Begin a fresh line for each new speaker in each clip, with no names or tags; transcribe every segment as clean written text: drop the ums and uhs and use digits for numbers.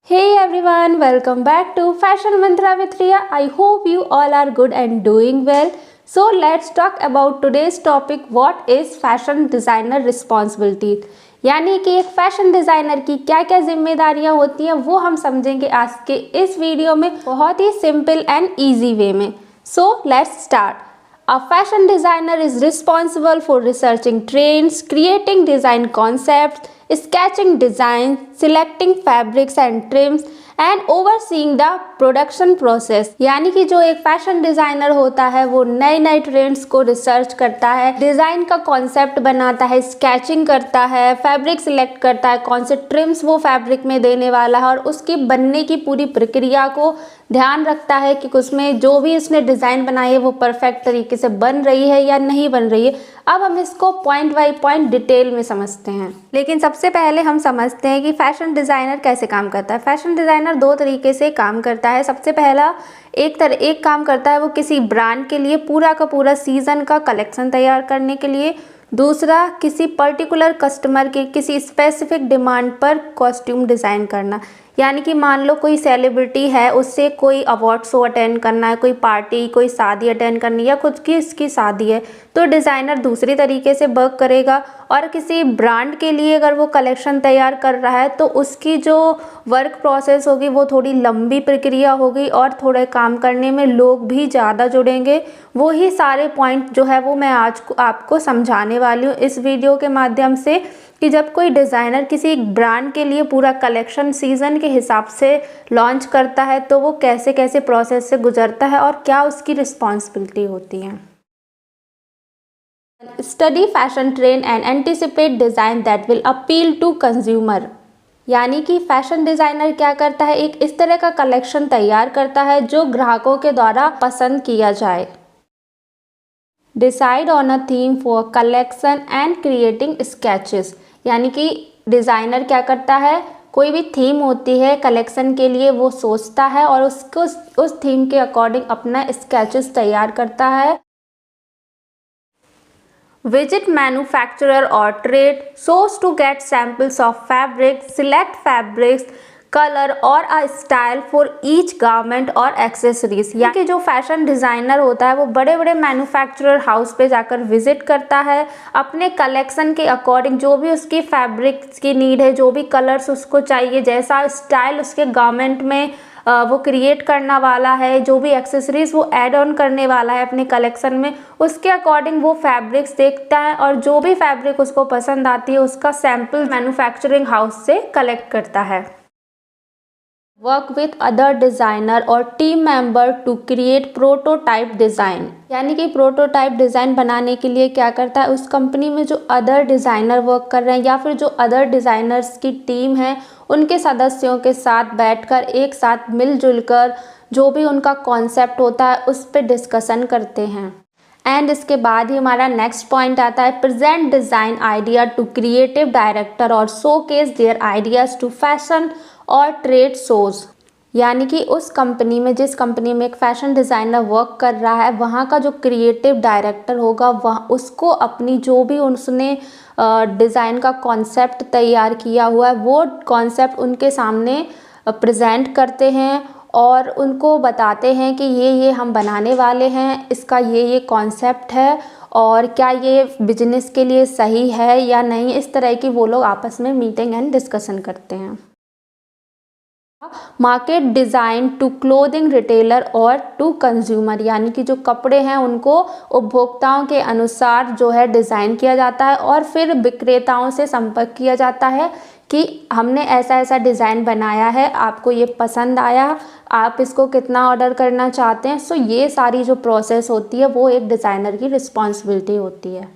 Hey everyone, welcome back to Fashion Mantra with Riya. I hope you all are good and doing well. So let's talk about today's topic, what is fashion designer responsibility. यानी कि एक fashion designer की क्या क्या जिम्मेदारियां होती हैं वो हम समझेंगे आज के इस वीडियो में बहुत ही सिंपल एंड ईजी वे में. So let's start. A fashion designer is responsible for researching trends, creating design concepts, sketching designs, selecting fabrics and trims and overseeing the production process. यानी कि जो एक फैशन डिज़ाइनर होता है वो नए नए ट्रेंड्स को रिसर्च करता है, डिज़ाइन का कॉन्सेप्ट बनाता है, स्केचिंग करता है, फैब्रिक सिलेक्ट करता है, कौन से ट्रिम्स वो फैब्रिक में देने वाला है और उसकी बनने की पूरी प्रक्रिया को ध्यान रखता है कि उसमें जो भी उसने डिज़ाइन बनाई है वो परफेक्ट तरीके से बन रही है या नहीं बन रही है. अब हम इसको पॉइंट बाय पॉइंट डिटेल में समझते हैं. लेकिन सबसे पहले हम समझते हैं कि फैशन डिज़ाइनर कैसे काम करता है. फैशन डिज़ाइनर दो तरीके से काम करता है. सबसे पहला एक काम करता है वो किसी ब्रांड के लिए पूरा का पूरा सीज़न का कलेक्शन तैयार करने के लिए. दूसरा किसी पर्टिकुलर कस्टमर की किसी स्पेसिफिक डिमांड पर कॉस्ट्यूम डिज़ाइन करना. यानी कि मान लो कोई सेलिब्रिटी है, उससे कोई अवार्ड शो अटेंड करना है, कोई पार्टी कोई शादी अटेंड करनी है या खुद की इसकी शादी है तो डिज़ाइनर दूसरी तरीके से वर्क करेगा. और किसी ब्रांड के लिए अगर वो कलेक्शन तैयार कर रहा है तो उसकी जो वर्क प्रोसेस होगी वो थोड़ी लंबी प्रक्रिया होगी और थोड़े काम करने में लोग भी ज़्यादा जुड़ेंगे. वो ही सारे पॉइंट जो है वो मैं आज आपको समझाने वाली हूँ इस वीडियो के माध्यम से कि जब कोई डिज़ाइनर किसी ब्रांड के लिए पूरा कलेक्शन सीज़न के हिसाब से लॉन्च करता है तो वो कैसे कैसे प्रोसेस से गुजरता है और क्या उसकी रिस्पॉन्सिबिलिटी होती है. Study fashion trend and anticipate design that will appeal to consumer. यानी कि फैशन डिज़ाइनर क्या करता है, एक इस तरह का कलेक्शन तैयार करता है जो ग्राहकों के द्वारा पसंद किया जाए. Decide on a theme for collection and creating sketches. यानी कि डिज़ाइनर क्या करता है, कोई भी थीम होती है कलेक्शन के लिए वो सोचता है और उसको उस थीम के अकॉर्डिंग अपना स्केचेस तैयार करता है. विजिट मैन्युफैक्चरर और trade source to get samples of fabric, select fabrics, colour और a style for each garment और एक्सेसरीज. यानी कि जो फैशन डिज़ाइनर होता है वो बड़े बड़े मैन्युफैक्चरर हाउस पे जाकर विजिट करता है, अपने कलेक्शन के अकॉर्डिंग जो भी उसकी फैब्रिक्स की नीड है, जो भी कलर्स उसको चाहिए, जैसा स्टाइल उसके गारमेंट में वो क्रिएट करना वाला है, जो भी एक्सेसरीज वो ऐड ऑन करने वाला है अपने कलेक्शन में, उसके अकॉर्डिंग वो फैब्रिक्स देखता है और जो भी फैब्रिक उसको पसंद आती है उसका सैम्पल मैन्युफैक्चरिंग हाउस से कलेक्ट करता है. वर्क विथ अदर डिज़ाइनर और team member to create prototype design. यानी कि प्रोटोटाइप डिज़ाइन बनाने के लिए क्या करता है, उस कंपनी में जो अदर डिज़ाइनर वर्क कर रहे हैं या फिर जो अदर डिज़ाइनर्स की टीम है उनके सदस्यों के साथ बैठकर एक साथ मिलजुल कर जो भी उनका कॉन्सेप्ट होता है उस पर डिस्कशन करते हैं. एंड इसके बाद ही हमारा नेक्स्ट पॉइंट आता है present design idea to creative director और showcase their ideas to fashion और ट्रेड शोज. यानी कि उस कंपनी में जिस कंपनी में एक फैशन डिज़ाइनर वर्क कर रहा है वहाँ का जो क्रिएटिव डायरेक्टर होगा वह उसको अपनी जो भी उसने डिज़ाइन का कॉन्सेप्ट तैयार किया हुआ है वो कॉन्सेप्ट उनके सामने प्रेजेंट करते हैं और उनको बताते हैं कि ये हम बनाने वाले हैं, इसका ये कॉन्सेप्ट है और क्या ये बिजनेस के लिए सही है या नहीं. इस तरह की वो लोग आपस में मीटिंग एंड डिस्कशन करते हैं. Market design to clothing retailer और टू कंज्यूमर. यानी कि जो कपड़े हैं उनको उपभोक्ताओं के अनुसार जो है डिज़ाइन किया जाता है और फिर विक्रेताओं से संपर्क किया जाता है कि हमने ऐसा डिज़ाइन बनाया है, आपको ये पसंद आया, आप इसको कितना ऑर्डर करना चाहते हैं. सो ये सारी जो प्रोसेस होती है वो एक डिज़ाइनर की रिस्पॉन्सिबिलिटी होती है.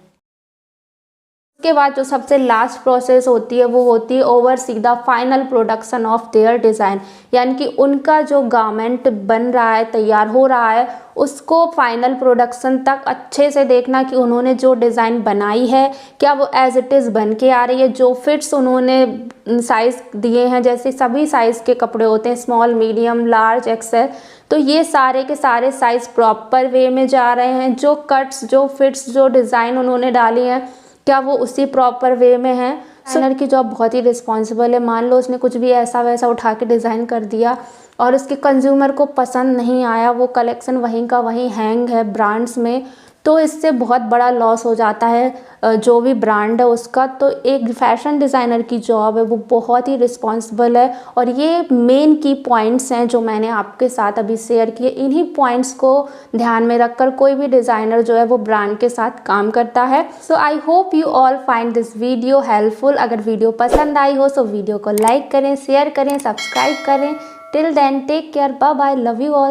उसके बाद जो सबसे लास्ट प्रोसेस होती है वो होती है oversee the final production of their design. यानी कि उनका जो गारमेंट बन रहा है, तैयार हो रहा है, उसको फाइनल प्रोडक्शन तक अच्छे से देखना कि उन्होंने जो डिज़ाइन बनाई है क्या वो एज इट इज़ बन के आ रही है, जो फिट्स उन्होंने साइज़ दिए हैं, जैसे सभी साइज़ के कपड़े होते हैं स्मॉल, मीडियम, लार्ज, एक्सेल, तो ये सारे के सारे साइज़ प्रॉपर वे में जा रहे हैं, जो कट्स, जो फिट्स, जो डिज़ाइन उन्होंने डाली हैं क्या वो उसी प्रॉपर वे में है. डिज़ाइनर की जॉब बहुत ही रिस्पॉन्सिबल है। मान लो उसने कुछ भी ऐसा वैसा उठा के डिज़ाइन कर दिया और उसके कंज्यूमर को पसंद नहीं आया, वो कलेक्शन वहीं का वहीं हैंग है ब्रांड्स में, तो इससे बहुत बड़ा लॉस हो जाता है जो भी ब्रांड है उसका। तो एक फैशन डिज़ाइनर की जॉब है वो बहुत ही रिस्पॉन्सिबल है, और ये मेन की पॉइंट्स हैं जो मैंने आपके साथ अभी शेयर किए। इन्हीं पॉइंट्स को ध्यान में रखकर कोई भी डिज़ाइनर जो है वो ब्रांड के साथ काम करता है। So I hope you all find this video helpful. अगर वीडियो पसंद आई हो तो वीडियो को लाइक करें, शेयर करें, सब्सक्राइब करें। Till then take care, bye bye, love you all.